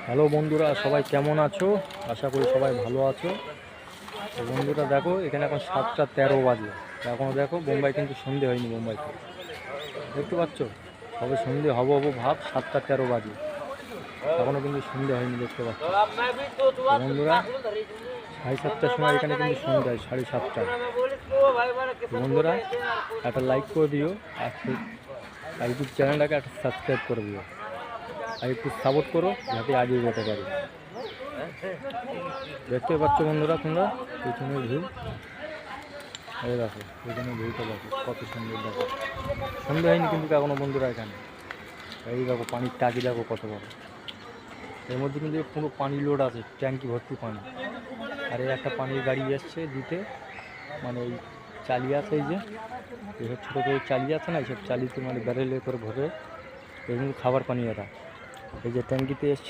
Hello বন্ধুরা, সবাই কেমন আছো? আশা করি সবাই ভালো আছো। তো বন্ধুরা দেখো, এখানে এখন 7টা 13 বাজে। এখনও দেখো বোম্বাই কিন্তু সন্ধে হয়নি। বোম্বাইতে দেখতে পাচ্ছ, তবে সন্ধে হবো হবো ভাব। 7টা 13 বাজে, এখনও কিন্তু সন্ধে হয়নি, দেখতে পাচ্ছ। তো বন্ধুরা, 7:30টার সময় এখানে কিন্তু সন্ধে হয়, 7:30টায়। তো বন্ধুরা, একটা লাইক করে দিও আর ইউটিউব চ্যানেলটাকে একটা সাবস্ক্রাইব করে দিও আর একটু সাপোর্ট করো, যাতে আগিয়ে যেতে পারি। দেখতে পাচ্ছ বন্ধুরা তোমরা পেছনের ভিউ, এই দেখো পেছনের ভিউটা দেখো কত সুন্দর। দেখো সন্ধ্যা হয়নি কিন্তু এখনো বন্ধুরা। এখানে এই দেখো পানির টাকি দেখো কত বড়। এর মধ্যে কিন্তু পুরো পানি লোড আছে, ট্যাঙ্কি ভর্তি পানি। আর এই একটা পানির গাড়ি এসছে দিতে, মানে ওই চালিয়ে আছে, এই যে এইসব ছোটো ছোটো চালিয়ে আছে না, এইসব চালিতে মানে ব্যারেলে করে ভরে। এই কিন্তু খাবার পানি এরা এই যে ট্যাঙ্কিতে এসছে।